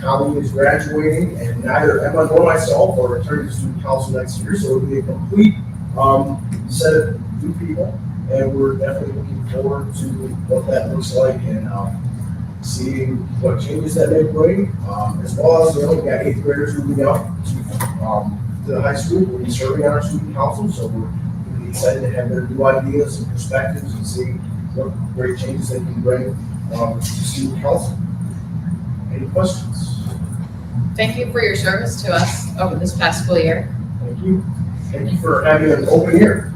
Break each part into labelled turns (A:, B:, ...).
A: Colleen is graduating, and neither Emma nor myself are returning to student council next year, so it'll be a complete set of new people, and we're definitely looking forward to what that looks like and seeing what changes that may bring, as well as, we got 8th graders moving out to the high school. We'll be serving on our student council, so we're really excited to have their new ideas and perspectives and see what great changes they can bring to student council. Any questions?
B: Thank you for your service to us over this past school year.
A: Thank you. Thank you for having an open ear.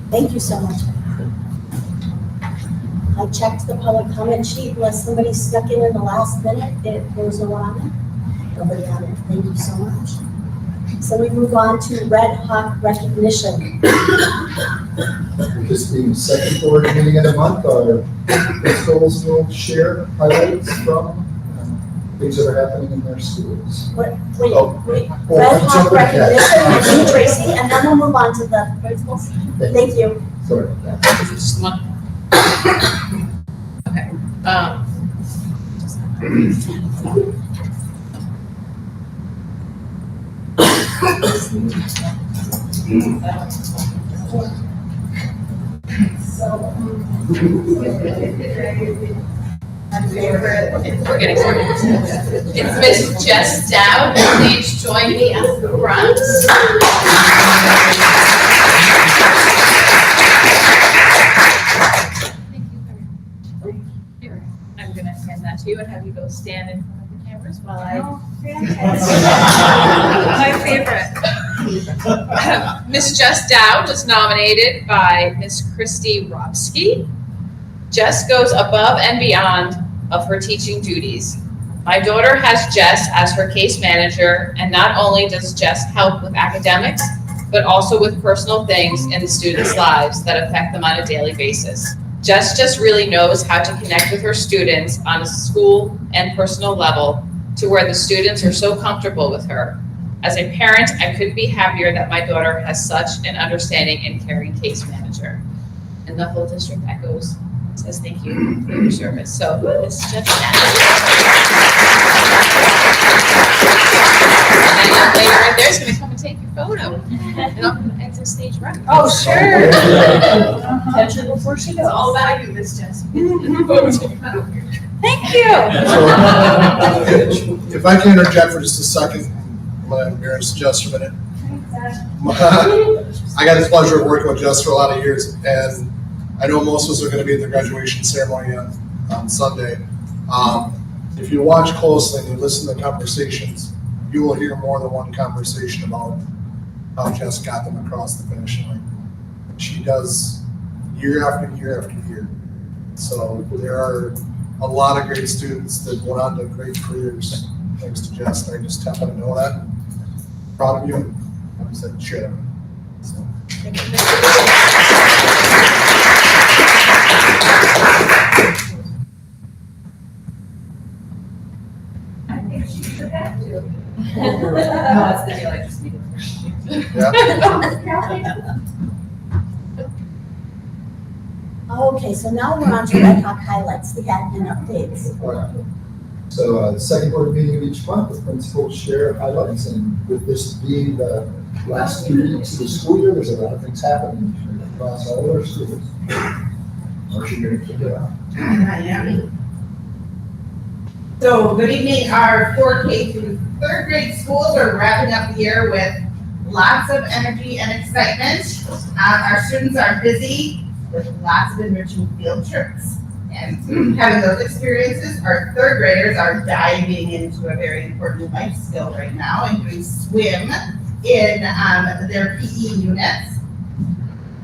C: Thank you so much. I checked the public comment sheet, unless somebody snuck in the last minute, there was no one on it. Nobody on it, thank you so much. So we move on to Red Hawk recognition.
D: This being the second board meeting of the month, our principals will share highlights from things that are happening in their schools.
C: Wait,
D: Oh.
C: Red Hawk recognition, with Tracy, and then we'll move on to the principals. Thank you.
D: Sorry about that.
B: Just one. Okay. We're getting started. It's Miss Jess Dowd. Please join me at the front. Here, I'm going to hand that to you and have you go stand in front of the cameras while I. My favorite. Miss Jess Dowd was nominated by Miss Christy Robsky. Jess goes above and beyond of her teaching duties. My daughter has Jess as her case manager, and not only does Jess help with academics, but also with personal things in the students' lives that affect them on a daily basis. Jess just really knows how to connect with her students on a school and personal level to where the students are so comfortable with her. As a parent, I couldn't be happier that my daughter has such an understanding and caring case manager. And the whole district echoes, says thank you for your service. So it's just and then later right there's going to come and take your photo. And I'm going to exit stage right.
C: Oh, sure.
B: Catch her before she goes. It's all about you, Miss Jess.
C: Thank you.
D: So, if I can interject for just a second, I'm going to embarrass Jess for a minute. I got the pleasure of working with Jess for a lot of years, and I know most of us are going to be at the graduation ceremony on Sunday. If you watch closely and you listen to the conversations, you will hear more than one conversation about how Jess got them across the finish line. She does year after year after year. So there are a lot of great students that went on to great careers thanks to Jess. I just happen to know that. Proud of you, and I said share. So.
B: I think she should have to. No, it's the deal. I just need it.
D: Yeah.
C: Okay, so now we're on to Red Hawk highlights, the admin updates.
D: So the second board meeting of each month, the principals share highlights, and with this being the last 2 weeks of the school year, there's a lot of things happening across all our schools. Marcia, you're going to kick it off.
E: I am. So, good evening. Our 4K through 3rd grade schools are wrapping up the year with lots of energy and excitement. Our students are busy with lots of enriching field trips and having those experiences. Our 3rd graders are diving into a very important life skill right now and doing swim in their PE units.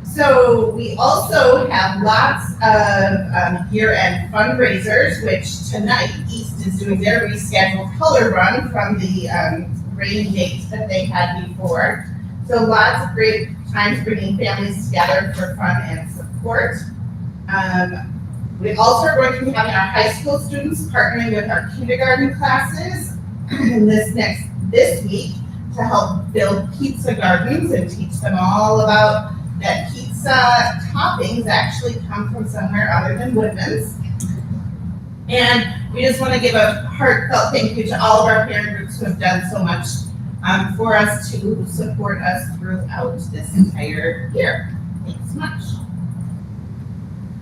E: So we also have lots of year-end fundraisers, which tonight East is doing their rescheduled color run from the rain dates that they had before. So lots of great times bringing families together for fun and support. We also are going to be having our high school students partnering with our kindergarten classes this week to help build pizza gardens and teach them all about that pizza toppings actually come from somewhere other than Woodman's. And we just want to give a heartfelt thank you to all of our parent groups who have done so much for us to support us throughout this entire year. Thanks so much.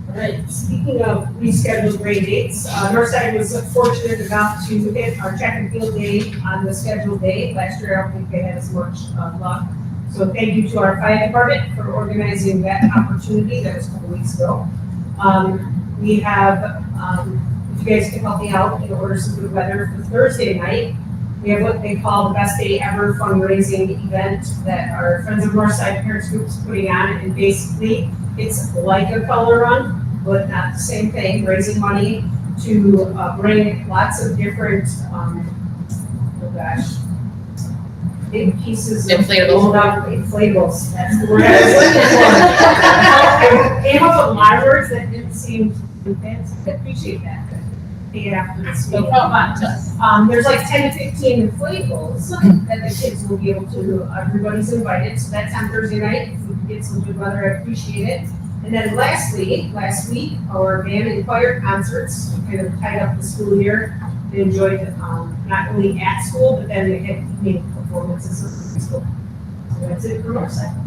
F: All right, speaking of rescheduled grade dates, Northside was fortunate enough to hit our track and field day on the scheduled day. Last year, I don't think they had as much luck. So thank you to our fire department for organizing that opportunity. That was a couple weeks ago. We have, if you guys can help me out in order some good weather for Thursday night, we have what they call the Best Day Ever fundraising event that our Friends of Northside Parents Group is putting on. And basically, it's like a color run, but not the same thing, raising money to bring lots of different, big pieces of
B: Inflatables.
F: rolled up inflatables. That's the word I was looking for. I came up with my words that didn't seem too fancy. I appreciate that. Take it after this
B: No
F: meeting.
B: problem.
F: There's like 10 to 15 inflatables that the kids will be able to, everybody's invited, so that's on Thursday night. If we can get some good weather, I appreciate it. And then last week, our band and choir concerts kind of tied up the school year. They enjoyed not only at school, but then they had evening performances in school. So that's it from our side.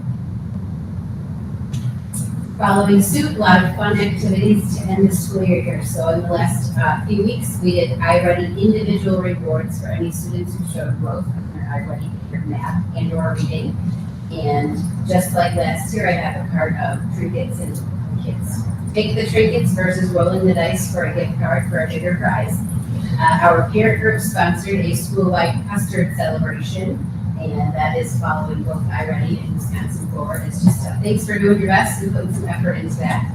G: Following suit, a lot of fun activities to end the school year here. So in the last few weeks, we did iReady individual rewards for any students who showed growth in their iReady math and or reading. And just like last year, I have a card of trinkets and kids. Take the trinkets versus rolling the dice for a gift card for a bigger prize. Our parent group sponsored a school-wide custard celebration, and that is following both iReady and Wisconsin Forward. It's just thanks for doing your best and putting some effort into that.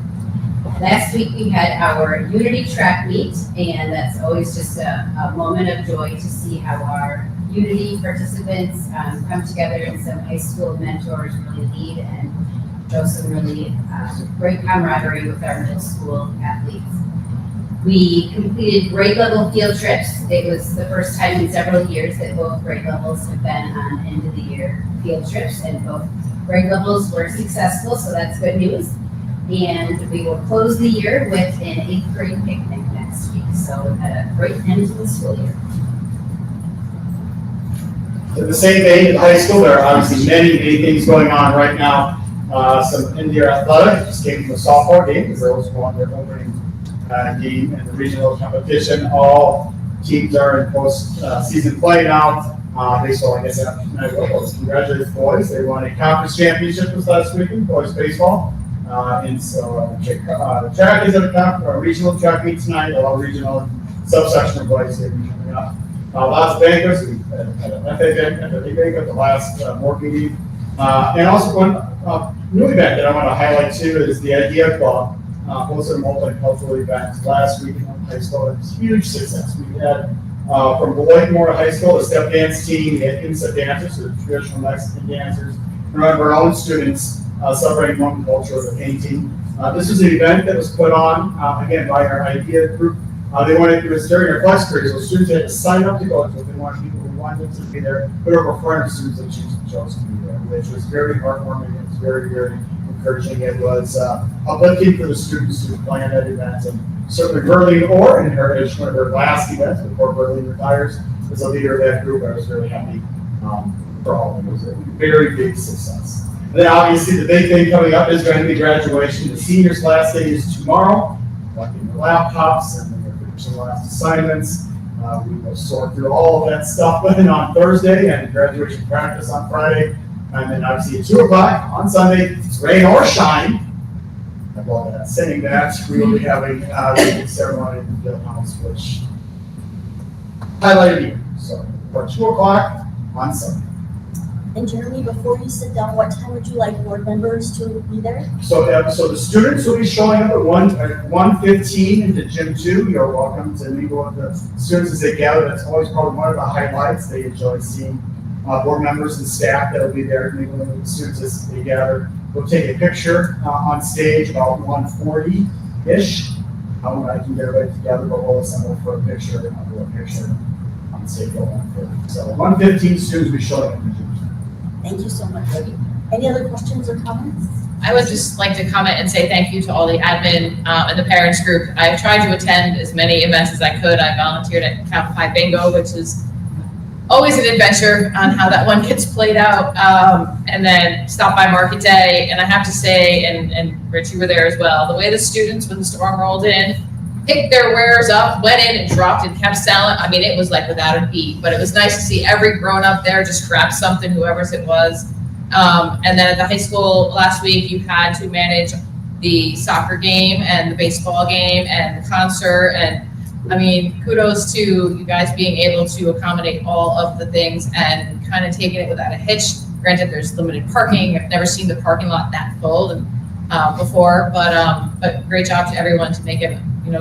G: Last week we had our Unity track meet, and that's always just a moment of joy to see how our Unity participants come together and some high school mentors really lead and show some really great camaraderie with our middle school athletes. We completed grade level field trips. It was the first time in several years that both grade levels have been on end of the year field trips, and both grade levels were successful, so that's good news. And we will close the year with an 8th grade picnic next week. So we've had a great end to the school year.
H: In the same vein, in high school, there are obviously many things going on right now. Some in-year athletic just came from the softball game, because those won their opening game in the regional competition. All teams are in post-season play now. Baseball, I guess, congratulations, boys. They won a conference championship this last weekend, boys baseball. And so track is at a regional track meet tonight, all regional subsection of boys coming up. Lots of banquets. We had an FA banquet at the last board meeting. And also one new event that I want to highlight too is the Idea Club. Hosted a multicultural event last week in high school. It was a huge success. We had from Beloit Memorial High School, the step dance team, we had inset dancers, so the traditional Mexican dancers, and our own students celebrating Hmong culture with a painting. This was an event that was put on, again, by our IDEA group. They wanted to do it during their flex period, so students had to sign up to go to it. They wanted people who wanted to be there, but over 400 students that chose to be there, which was very heartwarming. It was very, very encouraging. It was uplifting for the students who planned that event. And certainly Berlin Orr in Heritage, one of their last events before Berlin retires, was a leader of that group. I was really happy for all of them. It was a very big success. And then obviously the big thing coming up is going to be graduation. The seniors' last day is tomorrow, collecting their laptops and then they're finishing last assignments. We will sort through all of that stuff on Thursday and graduation practice on Friday. And then obviously at 2 o'clock on Sunday, rain or shine. I love that. Saying that, we will be having a ceremony in the field house, which highlighted here. So for 2 o'clock on Sunday.
C: And Jeremy, before you sit down, what time would you like board members to be there?
H: So the students will be showing up at 1:15 into Gym 2. You're welcome to mingle with the students as they gather. That's always probably one of the highlights. They enjoy seeing board members and staff that will be there mingling with the students as they gather. We'll take a picture on stage about 1:40-ish. I can get everybody together, but we'll assemble for a picture. And I'll do a picture on stage at 1:40. So 1:15 students will be showing up in Gym 2.
C: Thank you so much. Any other questions or comments?
B: I would just like to comment and say thank you to all the admin and the parents group. I've tried to attend as many events as I could. I volunteered at Cap High Bingo, which is always an adventure on how that one gets played out. And then stopped by Market Day, and I have to say, and Rich, you were there as well, the way the students, when the storm rolled in, picked their wares up, went in and dropped and kept selling. I mean, it was like without a beat, but it was nice to see every grown up there just grab something, whoever's it was. And then at the high school last week, you had to manage the soccer game and the baseball game and the concert. And I mean, kudos to you guys being able to accommodate all of the things and kind of taking it without a hitch. Granted, there's limited parking. I've never seen the parking lot that full before, but great job to everyone to make it,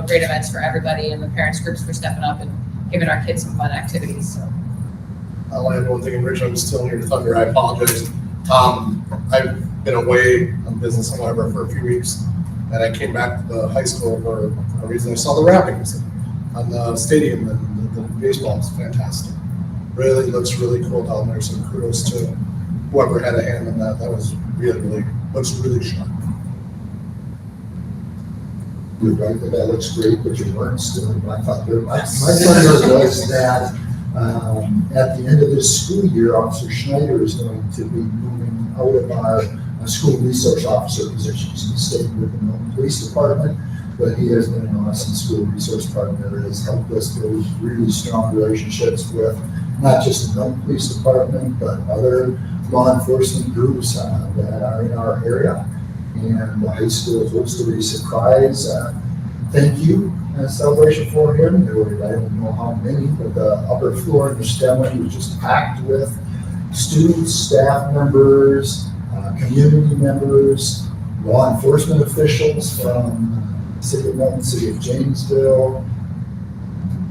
B: great events for everybody, and the parents groups for stepping up and giving our kids some fun activities. So.
D: I'll add one thing, and Rich, I'm still here to thunder. I apologize. I've been away on business and whatever for a few weeks, and I came back to the high school for a reason. I saw the wrappings on the stadium, and the baseball is fantastic. Really looks really cool down there. So kudos to whoever had a hand in that. That was really looks really sharp.
I: You're right that looks great, but you weren't stealing my thunder. My thunder was that at the end of this school year, Officer Schneider is going to be moving out of our school resource officer position. He's staying with the Milton Police Department, but he has been an awesome school resource partner that has helped us build really strong relationships with not just the Milton Police Department, but other law enforcement groups that are in our area. And the high school hosted a surprise thank you celebration for him. There were, I don't know how many, but the upper floor in the STEM wing was just packed with students, staff members, community members, law enforcement officials from the City of Milton, City of Janesville,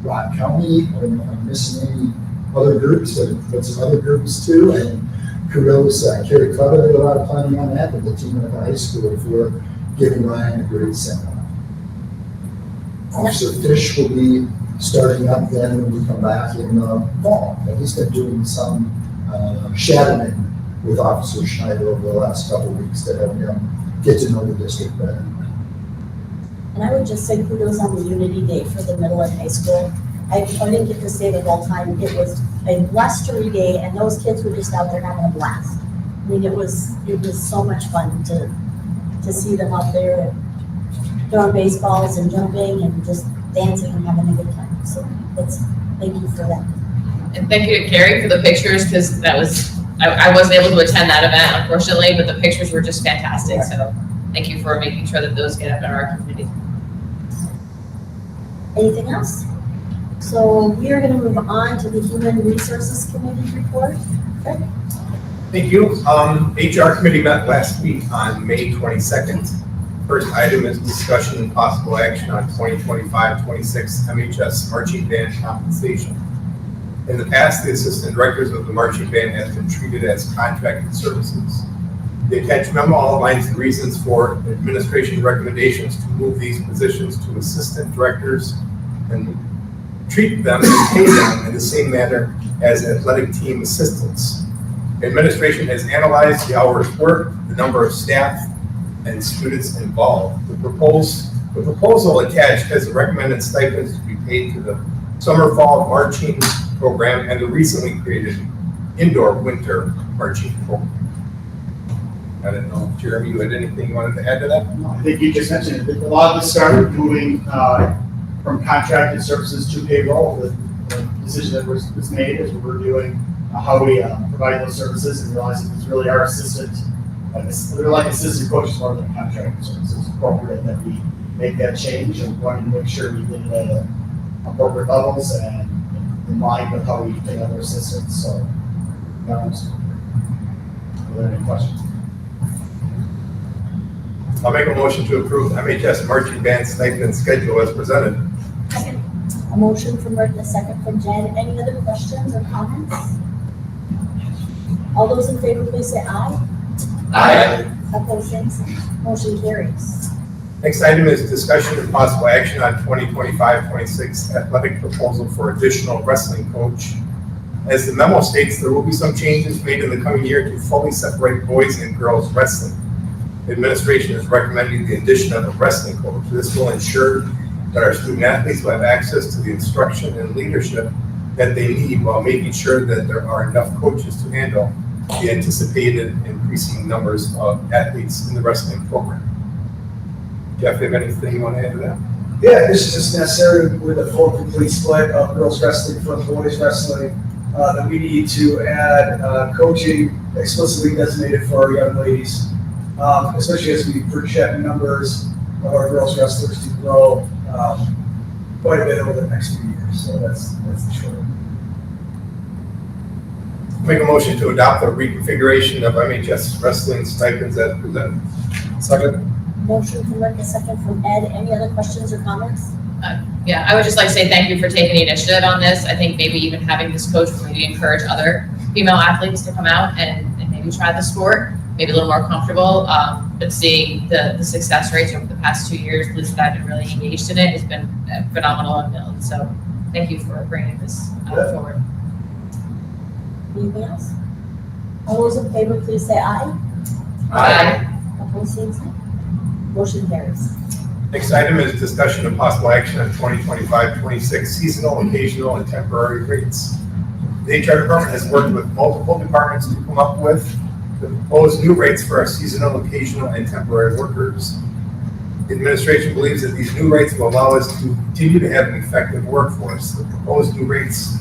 I: Rock County. I don't know if I'm missing any other groups, but some other groups too. And kudos, Carrie Clever did a lot of planning on that, but the team at the high school for giving Ryan a great send-off. Officer Fish will be starting up then when we come back in the fall. And he's been doing some shadowing with Officer Schneider over the last couple of weeks to help him get to know the district better.
C: And I would just say kudos on the Unity Day for the middle and high school. I didn't get to say the whole time. It was a blustery day, and those kids were just out there having a blast. I mean, it was so much fun to see them out there throwing baseballs and jumping and just dancing and having a good time. So thank you for that.
B: And thank you to Carrie for the pictures, because that was, I wasn't able to attend that event, unfortunately, but the pictures were just fantastic. So thank you for making sure that those get up in our community.
C: Anything else? So we are going to move on to the Human Resources Committee report. Okay.
J: Thank you. HR committee met last week on May 22nd. First item is discussion and possible action on 2025-26 MHS marching band compensation. In the past, the assistant directors of the marching band have been treated as contracted services. The attached memo outlines the reasons for administration recommendations to move these positions to assistant directors and treat them and pay them in the same manner as athletic team assistants. Administration has analyzed the hours worked, the number of staff, and students involved. The proposal attached has the recommended stipends to be paid to the summer fall marching program and the recently created indoor winter marching program. I don't know, Jeremy, you had anything you wanted to add to that?
H: No, I think you just mentioned it. A lot of this started moving from contracted services to payroll. The decision that was made as we were doing how we provide those services, and realizing it's really our assistant, they're like assistant coaches more than contracted services. It's appropriate that we make that change, and wanting to make sure we did it at appropriate levels and in line with how we pay other assistants. So, are there any questions?
J: I'll make a motion to approve MHS marching band stipend schedule as presented.
C: Second. A motion from Rick, a second from Jen. Any other questions or comments? All those in favor, please say aye.
J: Aye.
C: Opposed, same sign. Motion carries.
J: Next item is discussion and possible action on 2025-26 athletic proposal for additional wrestling coach. As the memo states, there will be some changes made in the coming year to fully separate boys and girls wrestling. Administration is recommending the addition of a wrestling coach. This will ensure that our student athletes will have access to the instruction and leadership that they need while making sure that there are enough coaches to handle the anticipated increasing numbers of athletes in the wrestling program. Jeff, you have anything you want to add to that?
A: Yeah, this is just necessary with a full complete split of girls wrestling from boys wrestling, that we need to add, coaching explicitly designated for our young ladies. Especially as we project numbers of our girls wrestlers to grow, quite a bit over the next few years. So that's the short.
J: Make a motion to adopt the reconfiguration of MHS wrestling stipends as presented. Second.
C: Motion from Rick, a second from Ed. Any other questions or comments?
B: Yeah, I would just like to say thank you for taking the initiative on this. I think maybe even having this coach will maybe encourage other female athletes to come out and maybe try the sport, maybe a little more comfortable. But seeing the success rates over the past 2 years, at least that I've been really engaged in it, has been phenomenal on Milton. So thank you for bringing this forward.
C: Anything else? All those in favor, please say aye.
B: Aye.
C: Opposed, same sign. Motion carries.
J: Next item is discussion of possible action on 2025-26 seasonal, occasional, and temporary rates. The HR department has worked with multiple departments to come up with the proposed new rates for our seasonal, occasional, and temporary workers. The administration believes that these new rates will allow us to continue to have an effective workforce. The proposed new rates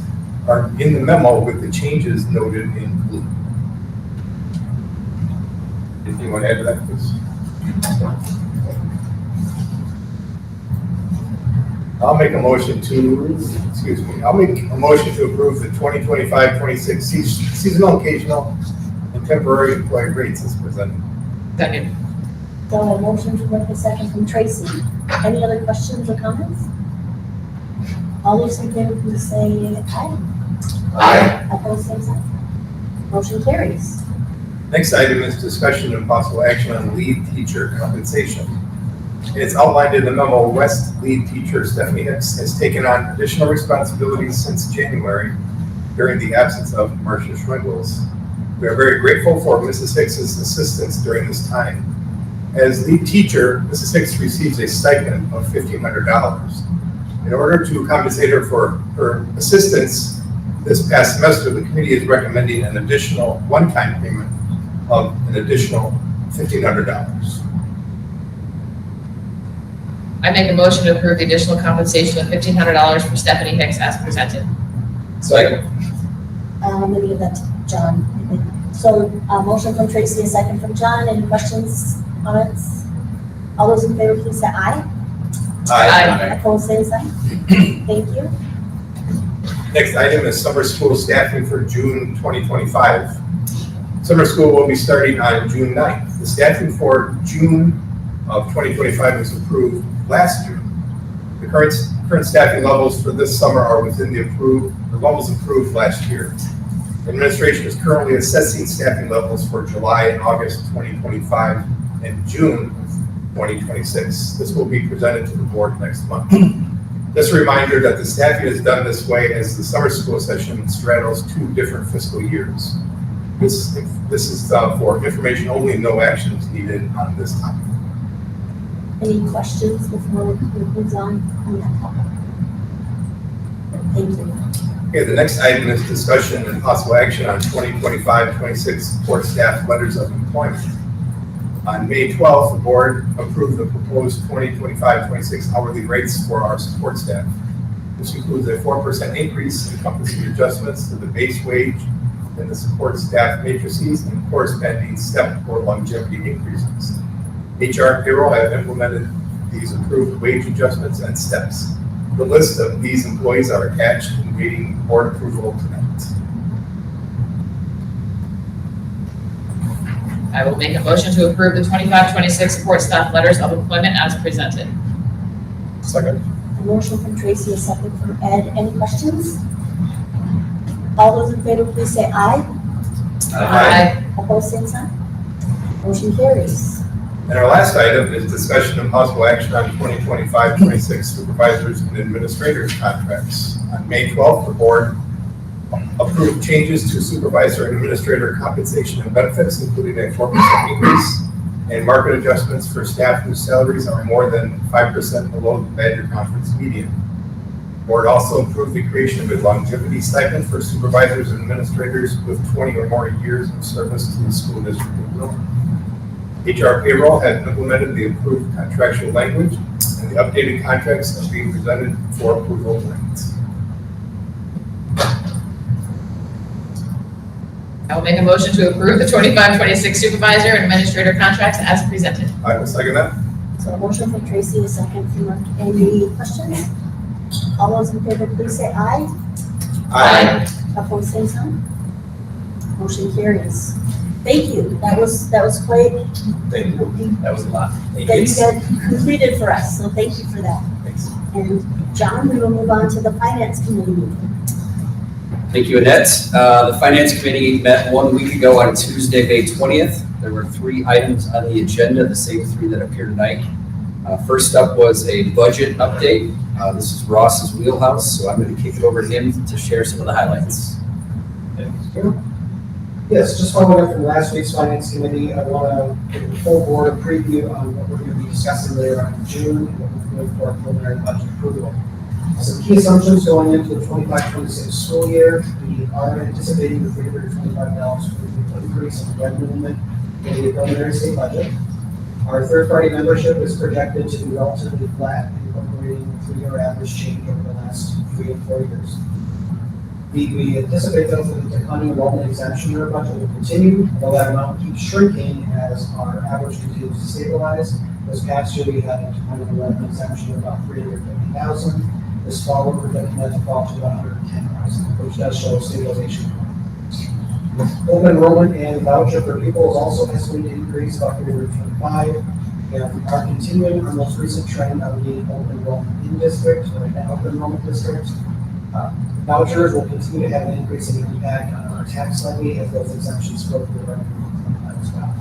J: are in the memo with the changes noted in blue. If you want to add to that, please. I'll make a motion to approve the 2025-26 seasonal, occasional, and temporary employee rates as presented.
B: Second.
C: So a motion from Rick, a second from Tracy. Any other questions or comments? All those in favor, please say aye.
J: Aye.
C: Opposed, same sign. Motion carries.
J: Next item is discussion and possible action on lead teacher compensation. It's outlined in the memo. West lead teacher Stephanie Hicks has taken on additional responsibilities since January during the absence of Marcia Schwingles. We are very grateful for Mrs. Hicks's assistance during this time. As lead teacher, Mrs. Hicks receives a stipend of $1,500. In order to compensate her for her assistance this past semester, the committee is recommending an additional one-time payment of an additional $1,500.
B: I make a motion to approve the additional compensation of $1,500 for Stephanie Hicks as presented.
J: Second.
C: I'm gonna give that to John. So a motion from Tracy, a second from John. Any questions, comments? All those in favor, please say aye.
B: Aye.
C: Opposed, same sign. Thank you.
J: Next item is summer school staffing for June 2025. Summer school will be starting on June 9th. The staffing for June of 2025 was approved last June. The current staffing levels for this summer are within the levels approved last year. Administration is currently assessing staffing levels for July and August 2025 and June 2026. This will be presented to the board next month. Just a reminder that the staffing is done this way as the summer school session straddles 2 different fiscal years. This is for information only, no action is needed on this topic.
C: Any questions before we move on that topic? Thank you.
J: Okay, the next item is discussion and possible action on 2025-26 support staff letters of employment. On May 12th, the board approved the proposed 2025-26 hourly rates for our support staff. This includes a 4% increase encompassing adjustments to the base wage and the support staff matrices and corresponding step or longevity increases. HR payroll have implemented these approved wage adjustments and steps. The list of these employees are attached and waiting board approval tonight.
B: I will make a motion to approve the 25-26 support staff letters of employment as presented.
J: Second.
C: A motion from Tracy, a second from Ed. Any questions? All those in favor, please say aye.
B: Aye.
C: Opposed, same sign. Motion carries.
J: And our last item is discussion and possible action on 2025-26 supervisors and administrators contracts. On May 12th, the board approved changes to supervisor and administrator compensation and benefits, including a 4% increase and market adjustments for staff whose salaries are more than 5% below the Badger Conference median. Board also approved the creation of a longevity stipend for supervisors and administrators with 20 or more years of service to the school district of Milton. HR payroll has implemented the approved contractual language, and the updated contracts are being presented for approval tonight.
B: I will make a motion to approve the 25-26 supervisor and administrator contracts as presented.
J: I will second that.
C: So a motion from Tracy, a second from Mark. Any questions? All those in favor, please say aye. Opposed, same sign. Motion carries. Thank you. That was quite,
K: Thank you. That was a lot. Thank
C: that you
K: you.
C: got completed for us, so thank you for that.
K: Thanks.
C: And John, we will move on to the finance committee meeting.
K: Thank you, Annette. The Finance Committee met 1 week ago on Tuesday, May 20th. There were 3 items on the agenda, the same 3 that appear tonight. First up was a budget update. This is Ross's wheelhouse, so I'm going to kick it over to him to share some of the highlights.
L: Yes, just following up from last week's finance committee, I want to give the full board a preview on what we're going to be discussing later on in June and what we're doing for our preliminary budget approval. Some key assumptions going into the 25-26 school year. We are anticipating the $325 for the increase in the revenue limit in the preliminary state budget. Our third-party membership is projected to be relatively flat, incorporating the 3-year average change over the last 3 and 4 years. We anticipate that the declining enrollment exemption in our budget will continue, although that amount keeps shrinking as our average continues to stabilize. This past year, we had a declining enrollment exemption of about 350,000. This fall, we're projecting that to fall to about 110,000, which does show stabilization. Open enrollment and voucher for people is also estimated to increase about 325. And we are continuing our most recent trend of being open enrollment in district, or an open enrollment district. Vouchers will continue to have an increasing impact on our tax levy as those exemptions go through the revenue as well.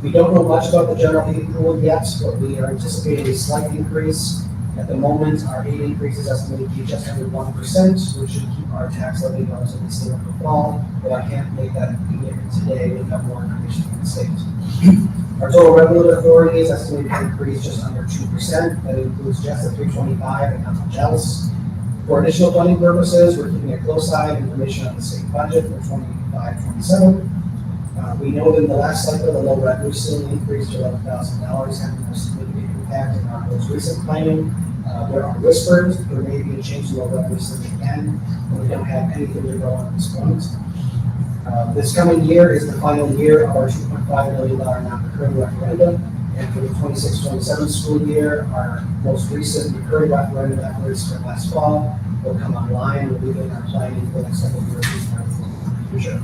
L: We don't know much about the general aid pool yet, but we are anticipating a slight increase. At the moment, our aid increase is estimated to be just under 1%, which should keep our tax levy relatively stable for fall, but I can't make that commitment today without more information from the state. Our total revenue authority is estimated to increase just under 2%. That includes just the 325 and not much else. For additional funding purposes, we're keeping a close eye on information on the state budget for 25-27. We know that in the last cycle, the low revenue ceiling increased to $11,000, having a significant impact on our most recent planning. There are whispers there may be a change to the low revenue ceiling again, but we don't have anything to go on at this point. This coming year is the final year of our $2.5 million non-recurring referendum. And for the 26-27 school year, our most recent recurring referendum efforts from last fall will come online. We'll be doing our planning for the next couple of years in the future.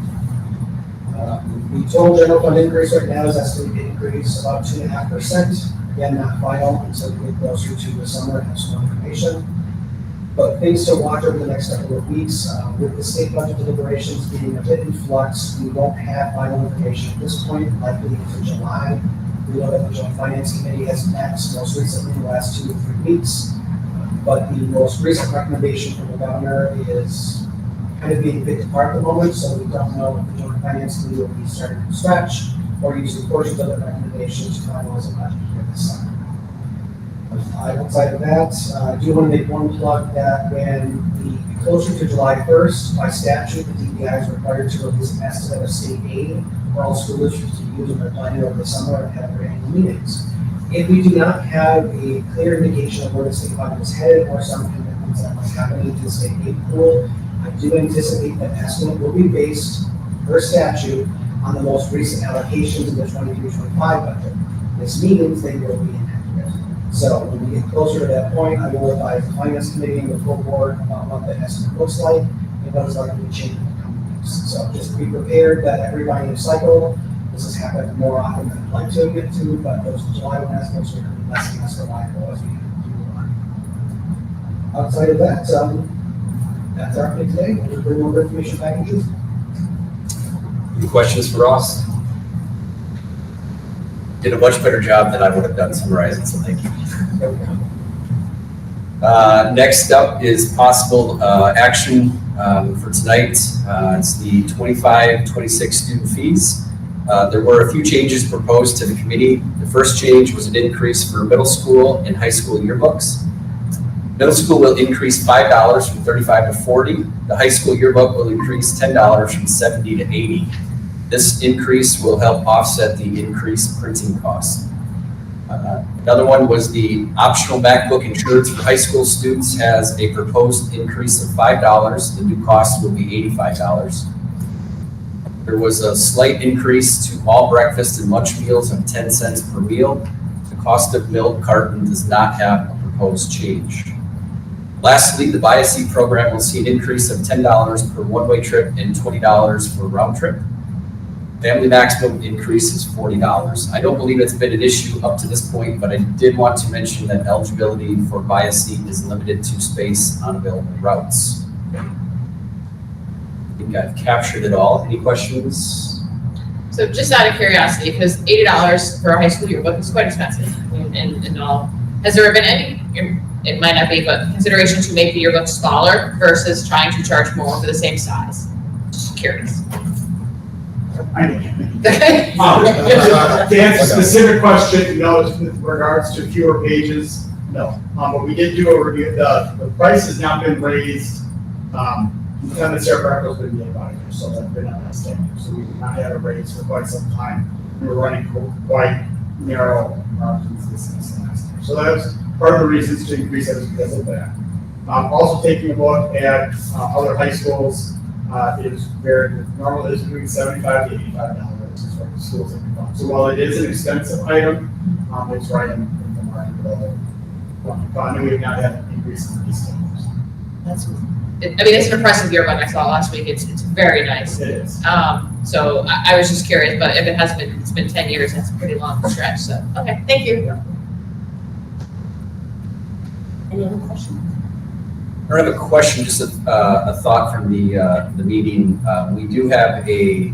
L: The total general fund increase right now is estimated to increase about 2.5%. Again, not final until we get closer to the summer and have some more information. But things to watch over the next couple of weeks. With the state budget deliberations being a bit in flux, we won't have final information at this point, likely until July. We know that the Joint Finance Committee has met most recently in the last 2 to 3 weeks, but the most recent recommendation from the governor is kind of being picked apart at the moment, so we don't know if the Joint Finance Committee will be starting from scratch or using portions of the recommendation to finalize a budget here this summer. Outside of that, I do want to make one plug that when we closer to July 1st, by statute, the DPI is required to release an estimate of state aid for all school districts to use in their planning over the summer and have their annual meetings. If we do not have a clear indication of where the state budget is headed or some commitments that might happen into the state aid pool, I do anticipate that estimate will be based per statute on the most recent allocations in the 23-25 budget. This means they will be inaccurate. So when we get closer to that point, I will advise the finance committee and the full board about what the estimate looks like and what is likely to change in the coming weeks. So just be prepared that every biennial cycle, this has happened more often than I'd like to get to, but those July 1 estimates are going to be less and less reliable as we move on. Outside of that, that's our update today. We'll bring more information back in June.
K: Any questions for Ross? Did a much better job than I would have done summarizing, so thank you. Next up is possible action for tonight. It's the 25-26 student fees. There were a few changes proposed to the committee. The first change was an increase for middle school and high school yearbooks. Middle school will increase $5 from 35 to 40. The high school yearbook will increase $10 from 70 to 80. This increase will help offset the increased printing costs. Another one was the optional MacBook insurance for high school students has a proposed increase of $5. The new cost will be $85. There was a slight increase to all breakfast and lunch meals of 10 cents per meal. The cost of milk carton does not have a proposed change. Lastly, the BIAC program will see an increase of $10 per one-way trip and $20 for a round trip. Family maximum increase is $40. I don't believe it's been an issue up to this point, but I did want to mention that eligibility for BIAC is limited to space on available routes. I think I've captured it all. Any questions?
B: So just out of curiosity, because $80 for a high school yearbook is quite expensive and all, has there been any, it might not be, but consideration to make the yearbook smaller versus trying to charge more for the same size? Just curious.
H: I know. To answer a specific question, no, with regards to fewer pages, no. But we did do a review, the price has now been raised, Lieutenant Sarah Barco's been made about it, so that's been on that standard. So we did not have a raise for quite some time. We were running quite narrow margins this last year. So that's part of the reasons to increase it is because of that. Also taking a look at other high schools, is very, normal is between $75 to $85 is what the schools have become. So while it is an expensive item, it's right in the market below. I know we've not had an increase in these standards.
B: That's, I mean, it's an impressive yearbook I saw last week. It's very nice.
H: It is.
B: So I was just curious, but if it has been, it's been 10 years, that's a pretty long stretch. So, okay, thank you.
C: Any other questions?
K: I have a question, just a thought from the meeting. We do have a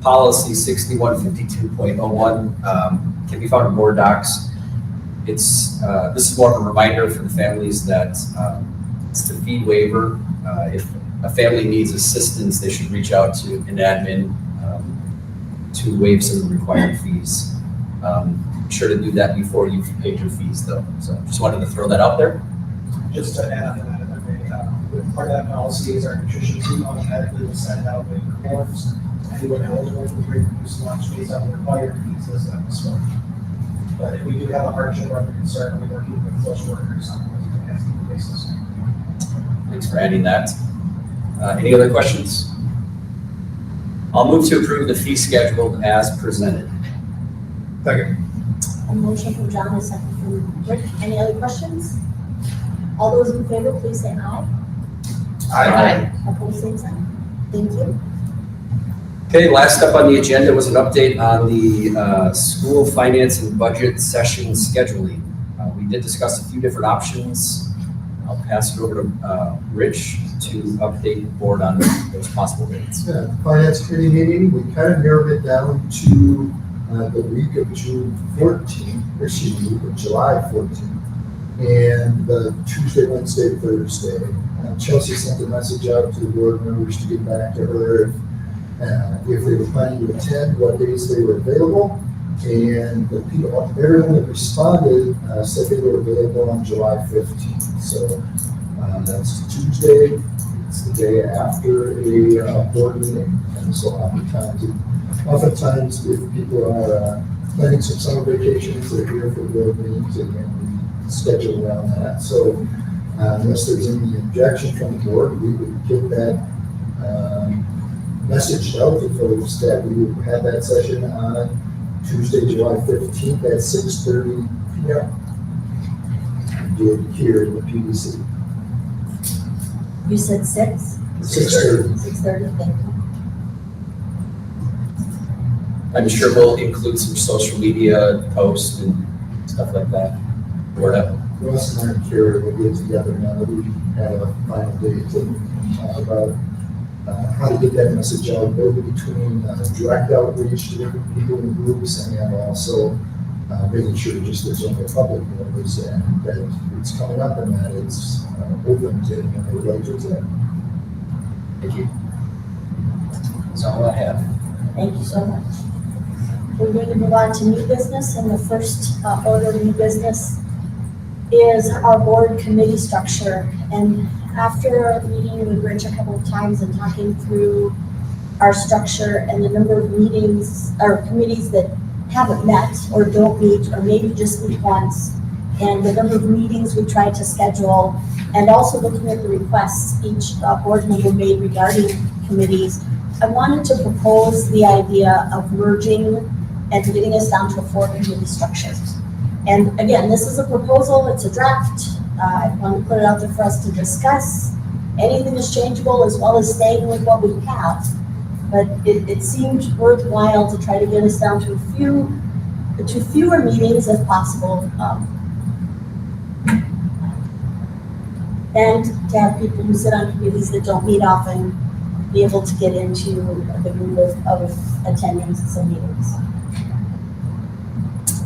K: policy 6152.01, can be found in board docs. It's, this is more of a reminder for the families that it's the fee waiver. If a family needs assistance, they should reach out to an admin to waive some of the required fees. Be sure to do that before you've paid your fees though. So just wanted to throw that out there.
L: Just to add to that, if I may, part of that policy is our nutrition team automatically will send out the forms. Anyone eligible for free reduced lunch based on the required fees listed on this one. But if we do have a hardship or a concern, we're working with social workers on a asking basis.
K: Thanks for adding that. Any other questions? I'll move to approve the fee schedule as presented.
J: Second.
C: A motion from John, a second from Rick. Any other questions? All those in favor, please say aye.
B: Aye.
C: Opposed, same sign. Thank you.
K: Okay, last up on the agenda was an update on the school finance and budget session scheduling. We did discuss a few different options. I'll pass it over to Rich to update the board on those possible dates.
I: Yeah, the finance committee meeting, we kind of narrowed it down to the week of June 14th, excuse me, week of July 14th, and the Tuesday, Wednesday, Thursday. Chelsea sent a message out to the board members to get back to her if they were planning to attend, what days they were available. And the people, everyone that responded said they were available on July 15th. So that's Tuesday. It's the day after a board meeting. And so oftentimes if people are planning some summer vacations, they're here for board meetings, and we schedule around that. So unless there's any objection from the board, we would get that message out to folks that we would have that session on Tuesday, July 15th at 6:30 p.m. Do it here in the PDC.
C: You said 6?
I: 6:30.
C: 6:30, thank you.
K: I'm sure we'll include some social media posts and stuff like that. Word up.
I: Russ and I and Carrie will get together now that we have a final day to talk about how to get that message out, both between direct outreach to different people in groups and also making sure just there's only public notice and that it's coming up and that it's open to anyone who would like to attend.
K: Thank you. That's all I have.
C: Thank you so much. We're going to move on to new business, and the first order of new business is our board committee structure. And after meeting with Rich a couple of times and talking through our structure and the number of meetings or committees that haven't met or don't meet or maybe just meet once, and the number of meetings we tried to schedule, and also looking at the requests each board member made regarding committees, I wanted to propose the idea of merging and getting us down to a 4-committee structure. And again, this is a proposal, it's a draft. I want to put it out there for us to discuss. Anything is changeable as well as staying with what we have. But it seemed worthwhile to try to get us down to fewer meetings if possible. And to have people who sit on committees that don't meet often be able to get into the group of attending some meetings.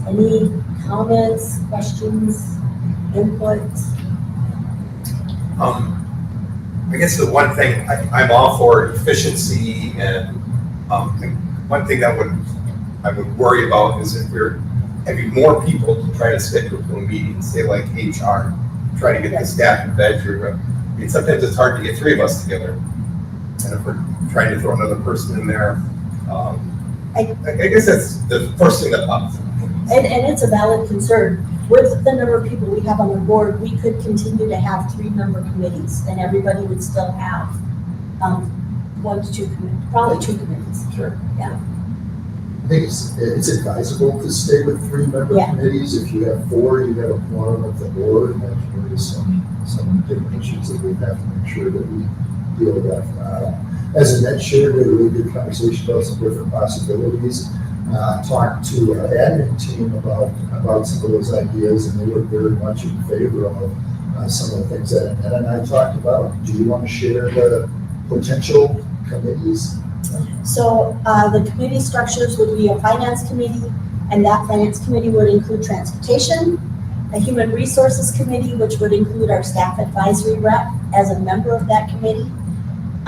C: Any comments, questions, input?
J: I guess the one thing, I'm all for efficiency and, one thing that I would worry about is if we're having more people to try to schedule a meeting, say like HR, try to get the staff in bedroom. I mean, sometimes it's hard to get 3 of us together. And if we're trying to throw another person in there, I guess that's the first thing that pops up.
C: And it's a valid concern. With the number of people we have on the board, we could continue to have 3-member committees, and everybody would still have 1 to 2 committees, probably 2 committees.
J: Sure.
C: Yeah.
I: I think it's advisable to stay with 3-member
C: Yeah.
I: committees. If you have 4, you have a quorum of the board, and there is some different issues that we have to make sure that we deal with. As Annette shared, we had a really good conversation about some different possibilities. Talked to our admin team about some of those ideas, and they were very much in favor of some of the things that Annette and I talked about. Do you want to share the potential committees?
C: So the committee structures would be a finance committee, and that finance committee would include transportation, a human resources committee, which would include our staff advisory rep as a member of that committee,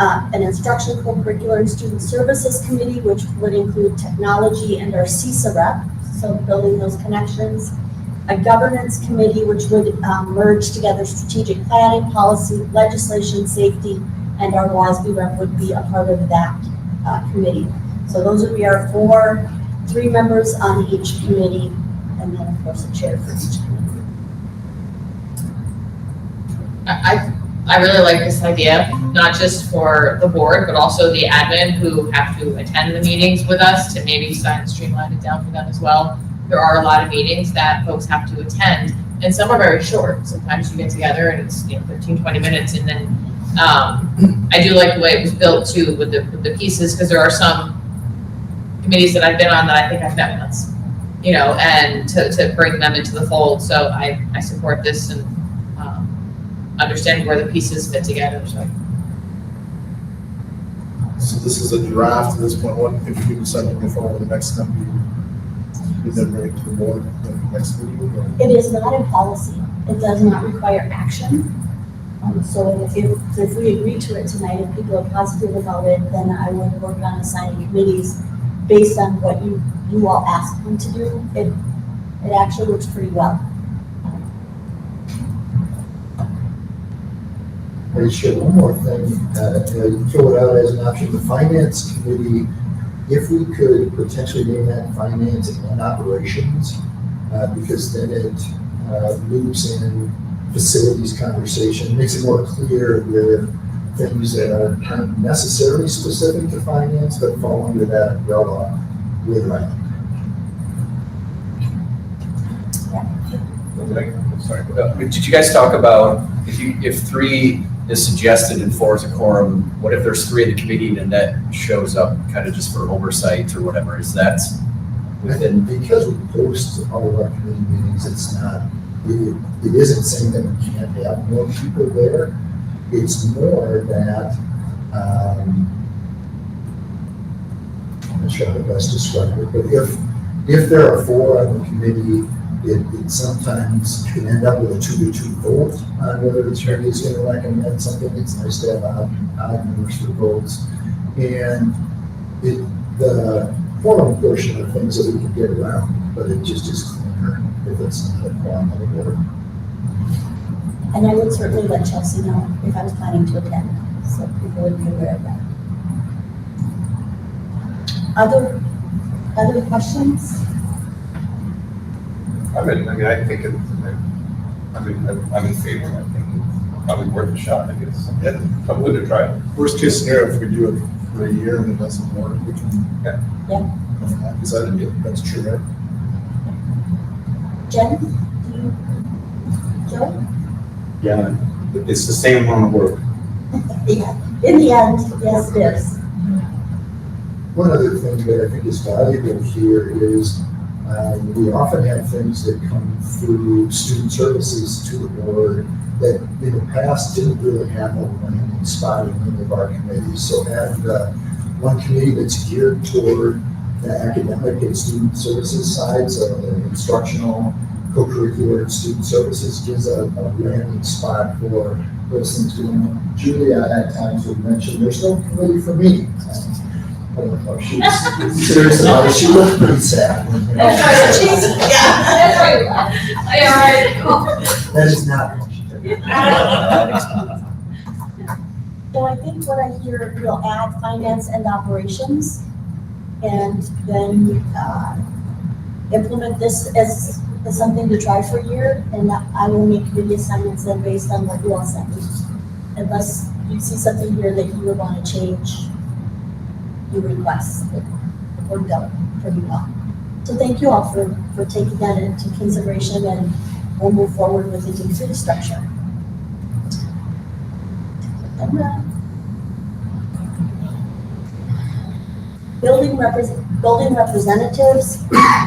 C: an instruction, co-curricular, and student services committee, which would include technology and our CISA rep, so building those connections, a governance committee, which would merge together strategic planning, policy, legislation, safety, and our WASB rep would be a part of that committee. So those would be our 3 members on each committee, and then of course a chair for each committee.
B: I really like this idea, not just for the board, but also the admin who have to attend the meetings with us to maybe streamline it down for them as well. There are a lot of meetings that folks have to attend, and some are very short. Sometimes you get together and it's 15, 20 minutes, and then I do like the way it was built too with the pieces, because there are some committees that I've been on that I think I've met once, and to bring them into the fold. So I support this and understand where the pieces fit together.
D: So this is a draft at this point. What if you decide to go forward with the next step? You then bring it to the board at the next meeting? Or?
C: It is not in policy. It does not require action. So if we agree to it tonight and people are positive about it, then I would work on assigning committees based on what you all asked them to do. It actually works pretty well.
I: I share one more thing, you throw it out as an option, the finance committee, if we could potentially name that finance and operations, because then it loops in facilities conversation, makes it more clear with things that aren't necessarily specific to finance, but fall under that umbrella with right.
K: Sorry. Did you guys talk about if 3 is suggested and 4 is a quorum, what if there's 3 in the committee and that shows up kind of just for oversight or whatever? Is that within?
I: Because we post all of our committee meetings, it's not, it isn't saying that we can't have more people there. It's more that, I'm not sure how to best describe it, but if there are 4 on the committee, it sometimes can end up with a 2-2 vote on whether the committee is going to recommend something. It's nice to have odd numbers for votes. And the forum portion of things that we can get around, but it just is cleaner if it's not a forum of the board.
C: And I would certainly let Chelsea know if I was planning to attend, so people would be aware of that. Other questions?
J: I think it's, I'm in favor. I think it's probably worth a shot, I guess. Yeah, I'm willing to try it.
D: Worst case scenario, if we do it for a year and it doesn't work, we can.
C: Yeah.
D: Because that's true, right?
C: Jen, do you, Joe?
M: Yeah, it's the same amount of work.
C: Yeah, in the end, yes, it is.
I: One other thing that I think is valuable here is we often have things that come through student services to the board that in the past didn't really have a landing spot in any of our committees. So having one committee that's geared toward the academic and student services side, so the instructional, co-curricular and student services gives a landing spot for those things going on. Julia at times would mention, there's no committee for me. I don't know if she was serious about it. She looked pretty sad. That is not what she did.
C: So I think what I hear, we'll add finance and operations, and then implement this as something to try for a year, and I will make committee assignments then based on what you all send me. Unless you see something here that you would want to change, you request it or don't for you all. So thank you all for taking that into consideration, and we'll move forward with the new fee structure. Building representatives,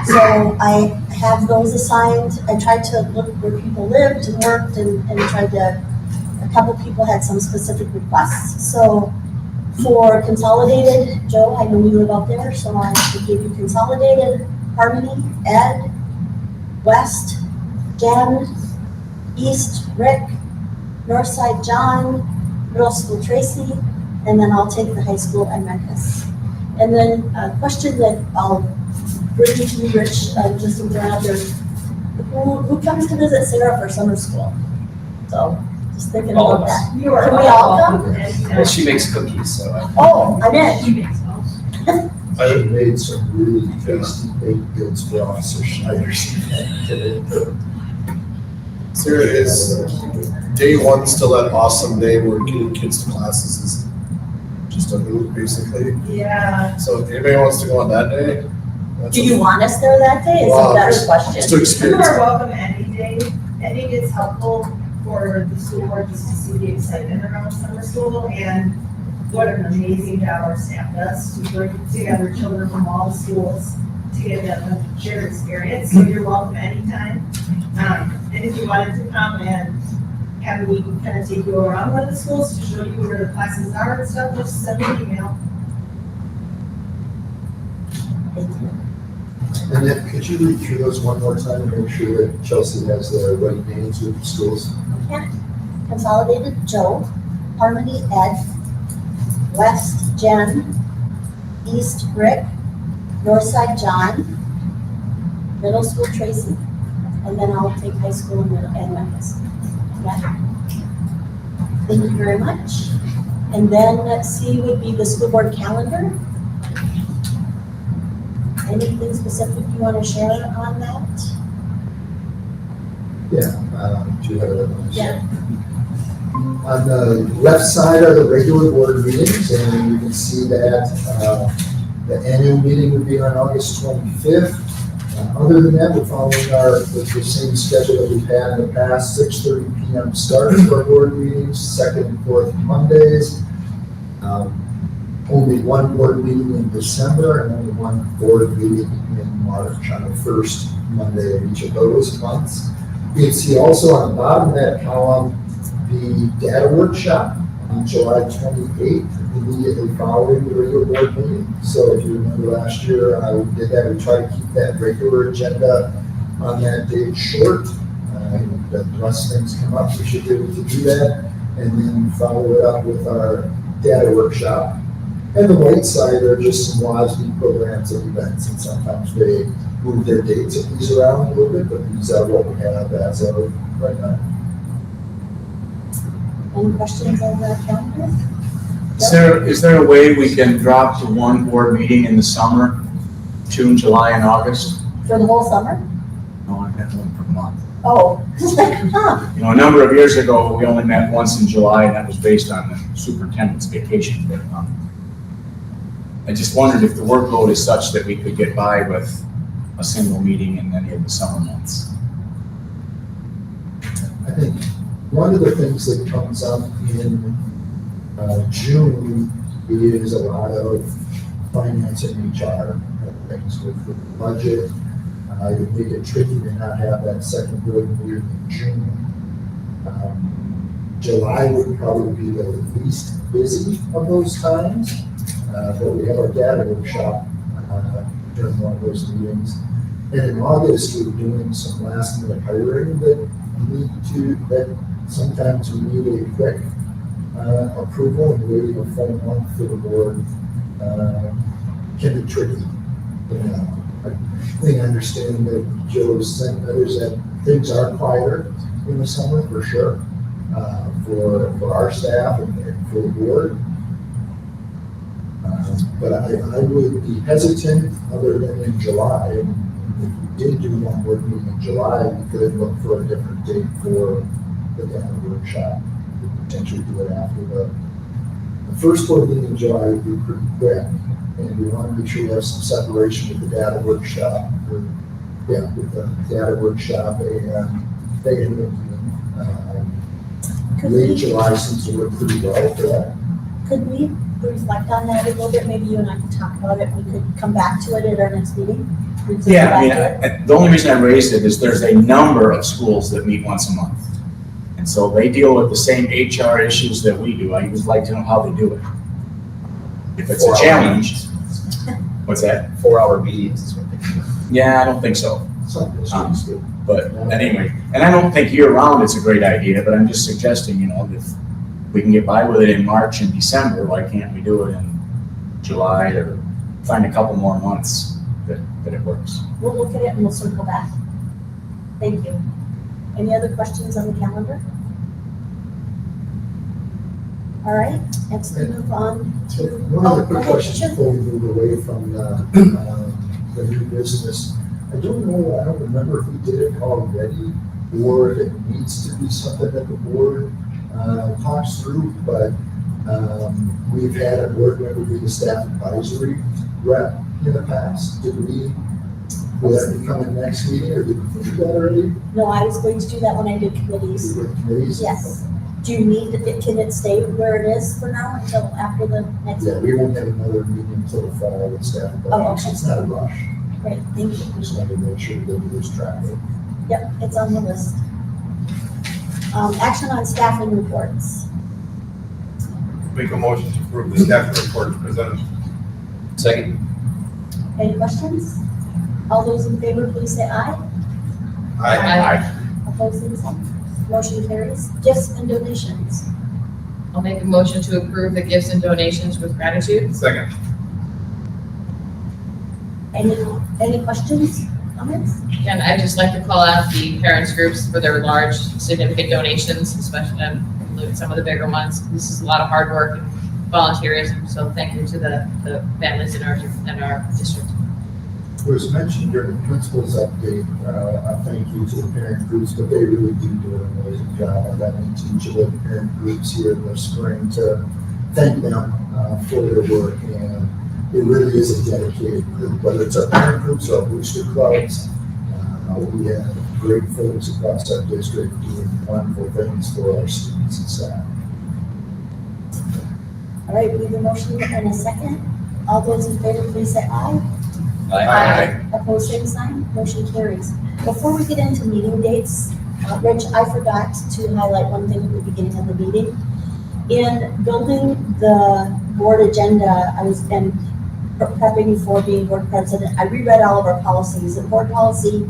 C: so I have those assigned. I tried to look where people lived and worked and tried to, a couple people had some specific requests. So for Consolidated, Joe, I know you live out there, so I should give you Consolidated, Harmony, Ed, West, Jen, East, Rick, Northside, John, Middle School, Tracy, and then I'll take the high school and Memphis. And then a question that I'll bring to you, Rich, just to throw out there. Who comes to visit Sarah for summer school? So just thinking
K: All
C: about
K: of us.
C: that. Can we all come?
K: Well, she makes cookies, so.
C: Oh, I'm in.
I: I made some really tasty baked goods for Officer Schneider today.
D: Sarah, is day one still that awesome day where getting kids to classes is just a move, basically?
F: Yeah.
D: So if anybody wants to go on that day? that's
C: Do
D: a-
C: you want us there that day? Is a better question.
D: Just to
F: You
D: experience.
F: are welcome any day. I think it's helpful for the school board just to see the excitement around summer school and what an amazing job our staff does to bring together children from all the schools to get a shared experience. So you're welcome anytime. And if you wanted to come and have me kind of take you around one of the schools to show you where the classes are and stuff, just send me an email.
I: And then could you read through those one more time and make sure that Chelsea has the right names with the schools?
C: Consolidated, Joe, Harmony, Ed, West, Jen, East, Rick, Northside, John, Middle School, Tracy, and then I'll take high school and Memphis. Yeah. Thank you very much. And then C would be the school board calendar. Anything specific you want to share on that?
I: Yeah, do you have it?
C: Yeah.
I: On the left side are the regular board meetings, and you can see that the annual meeting would be on August 25th. Other than that, we're following the same schedule that we've had in the past, 6:30 p.m. start for our board meetings, second and fourth Mondays. Only one board meeting in December and only one board meeting in March on the first Monday of each of those months. You can see also on the bottom of that column, the data workshop on July 28th, immediately following the regular board meeting. So if you remember last year, I did that. We tried to keep that regular agenda on that date short. Unless things come up, we should be able to do that. And then follow it up with our data workshop And the right side are just some WASB programs and events, and sometimes they move their dates of these around a little bit, but these are what we have as of right now.
C: Any questions on the calendar?
M: Is there a way we can drop to one board meeting in the summer, June, July, and August?
C: For the whole summer?
M: No, I got one per month.
C: Oh, just like, huh?
M: You know, a number of years ago, we only met once in July, and that was based on the superintendent's vacation. But I just wondered if the workload is such that we could get by with a single meeting in any of the summer months.
I: I think one of the things that comes up in June is a lot of finance and HR things with the budget. It would make it tricky to not have that second board meeting in June. July would probably be the least busy of those times, but we have our data workshop during one of those meetings. And in August, we're doing some last minute hiring that sometimes we need a quick approval, and waiting a full month for the board can be tricky. I think I understand that Joe's saying is that things are quieter in the summer for sure, for our staff and for the board. But I would be hesitant other than in July. If we did do one board meeting in July, we could look for a different date for the data workshop. We could potentially do it after the first board meeting in July would be pretty quick. And we want to make sure we have some separation with the data workshop, with the data workshop and data meeting. Late July seems to work pretty well for that.
C: Could we reflect on that a little bit? Maybe you and I could talk about it. We could come back to it at our next meeting. We could
M: Yeah,
C: come
M: I mean,
C: back to it.
M: the only reason I raised it is there's a number of schools that meet once a month. And so they deal with the same HR issues that we do. I would like to know how they do it. If it's a
J: 4-hour
M: challenge. What's that?
J: 4-hour meetings is what they do.
M: Yeah, I don't think so.
I: Some districts do.
M: But anyway, and I don't think year-round it's a great idea, but I'm just suggesting, you know, if we can get by with it in March and December, why can't we do it in July or find a couple more months that it works?
C: We'll look at it and we'll circle back. Thank you. Any other questions on the calendar? All right, next we move on to.
I: One other quick
C: okay,
I: question
C: sure.
I: before we move away from the new business. I don't remember if we did it already or if it needs to be something that the board talks through, but we've had a board member be the staff advisory rep in the past. Will that be coming next meeting, or did we do that already?
C: No, I was going to do that when I did committees.
I: We did committees?
C: Yes. Do you need, can it stay where it is for now until after the next?
I: Yeah, we won't have another meeting until the fall with staff advisory,
C: Oh,
I: so
C: okay.
I: it's not a rush.
C: Great, thank you.
I: Just wanted to make sure that we lose track of it.
C: Yep, it's on the list. Action on staffing reports.
J: Make a motion to approve the staff report presented.
K: Second.
C: Any questions? All those in favor, please say aye.
J: Aye.
C: Opposed, same sign. Motion carries. Gifts and donations.
B: I'll make a motion to approve the gifts and donations with gratitude.
J: Second.
C: Any questions, comments?
B: Again, I'd just like to call out the parents groups for their large significant donations, especially including some of the bigger ones. This is a lot of hard work and volunteerism, so thank you to the families in our district.
I: It was mentioned during the principal's update, a thank you to the parent groups, but they really do an amazing job. I've gotten to each of the parent groups here in the spring to thank them for their work, and it really is a dedicated group, whether it's our parent groups or our booster clubs. We have great folks across our district doing wonderful things for our students and staff.
C: All right, we have a motion and a second. All those in favor, please say aye.
K: Aye.
C: Opposed, same sign. Motion carries. Before we get into meeting dates, Rich, I forgot to highlight one thing at the beginning of the meeting. In building the board agenda, I was prepping for being board president. I reread all of our policies. And board policy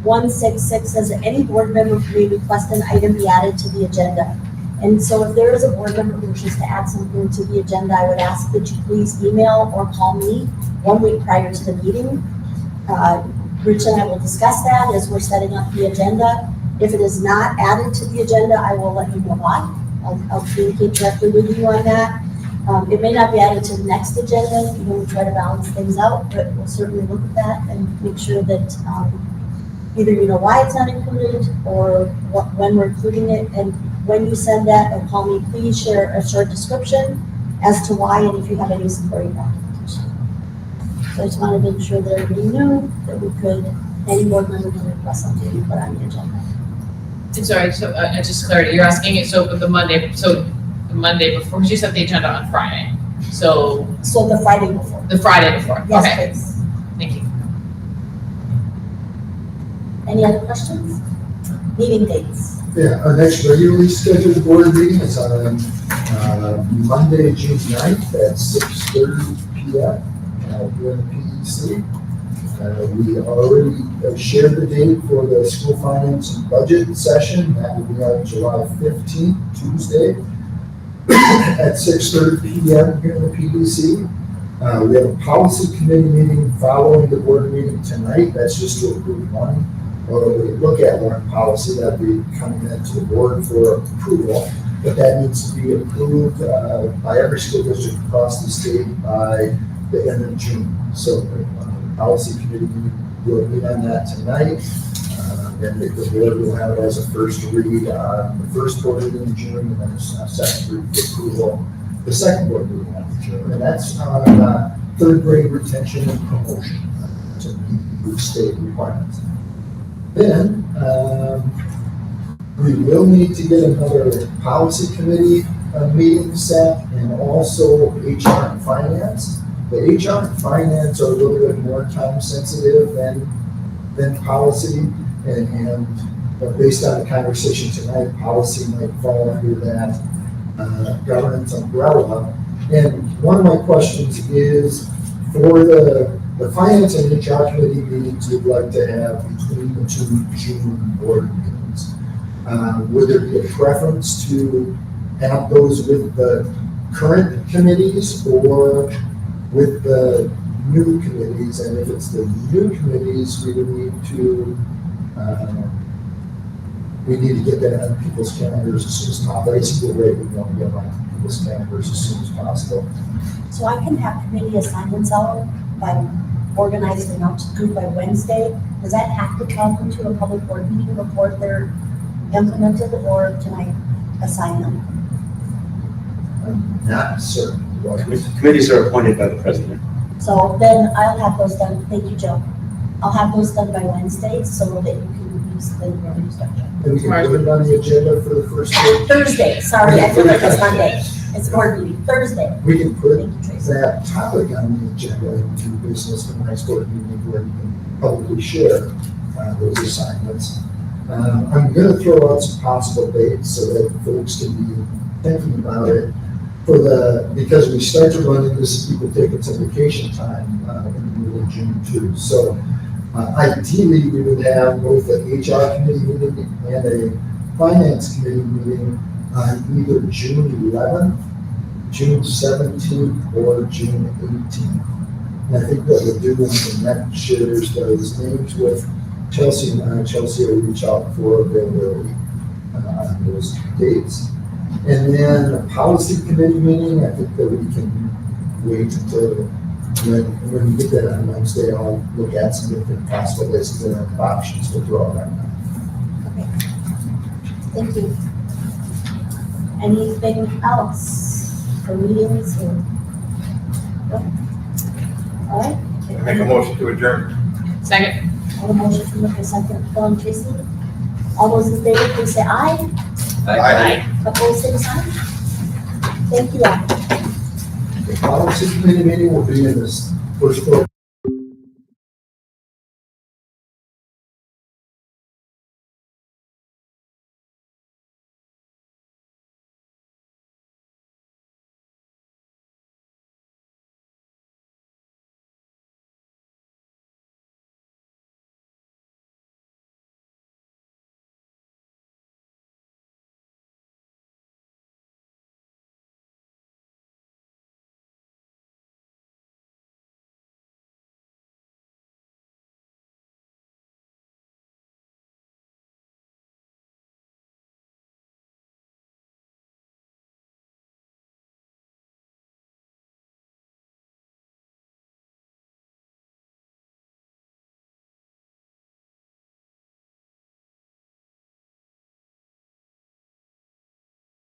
C: 166 says that any board member may request an item be added to the agenda. And so if there is a board member who wishes to add something to the agenda, I would ask that you please email or call me 1 week prior to the meeting. Rich and I will discuss that as we're setting up the agenda. If it is not added to the agenda, I will let you know why. I'll communicate directly with you on that. It may not be added to the next agenda, you know, we try to balance things out, but we'll certainly look at that and make sure that either you know why it's not included or when we're including it. And when you send that or call me, please share a short description as to why and if you have any supporting documentation. So I just wanted to ensure that everybody knew that we could, any board member can request something to be put on the agenda.
B: I'm sorry, so, just clarity, you're asking it, so the Monday before, because you set the agenda on Friday, so
C: So the Friday before.
B: the Friday before,
C: Yes,
B: okay,
C: please.
B: thank you.
C: Any other questions? Meeting dates.
I: Yeah, our next regularly scheduled board meeting is on Monday, June 9th at 6:30 PM here in the PEC. We already shared the date for the school finance and budget session. That will be on July 15th, Tuesday, at 6:30 PM here in the PEC. We have a policy committee meeting following the board meeting tonight. That's just to approve one, or we look at one policy that will be coming into the board for approval. But that needs to be approved by every school district across the state by the end of June. So policy committee will meet on that tonight. And the board will have it as a first read on the first board meeting in June, and then a second read for approval, the second board meeting in June. And that's on third grade retention and promotion to meet the state requirements. Then we will need to get another policy committee meeting set, and also HR and finance. The HR and finance are a little bit more time sensitive than policy, and based on the conversation tonight, policy might fall under that governance umbrella. And one of my questions is, for the finance and HR committee meetings we'd like to have between the two June board meetings, would there be a preference to have those with the current committees or with the new committees? And if it's the new committees, we would need to get that on people's calendars as soon as possible. Basically, the rate we want to get on people's calendars as soon as possible.
C: So I can have committee assignments out by organized and out to the group by Wednesday. Does that have to come into a public board meeting before they're implemented, or can I assign them?
I: I'm not certain.
M: Committees are appointed by the president.
C: So then I'll have those done, thank you, Joe. I'll have those done by Wednesday so that you can use the revenue structure.
I: And we can put it on the agenda for the first day.
C: Thursday, sorry, I feel like it's Monday. It's board meeting, Thursday.
I: We can put
C: Thank you, Tracy.
I: that topic on the agenda into business and next board meeting where you can publicly share those assignments. I'm gonna throw out some possible dates so that folks can be thinking about it. Because we start to run into this, people taking some vacation time in the middle of June too. So ideally, we would have both an HR committee meeting and a finance committee meeting on either June 11th, June 17th, or June 18th. And I think what we'll do is the net shares those names with Chelsea, and Chelsea will reach out for availability on those dates. And then a policy committee meeting, I think that we can wait until when we get that on Wednesday. I'll look at some different possible lists and options to throw out right now.
C: Okay. Thank you. Anything else for meetings or? No? All right.
J: I make a motion to adjourn.
B: Second.
C: All the motion from the second, Phil and Tracy. All those in favor, please say aye.
J: Aye.
C: Opposed, same sign. Thank you all.
I: The policy committee meeting will be in this first floor.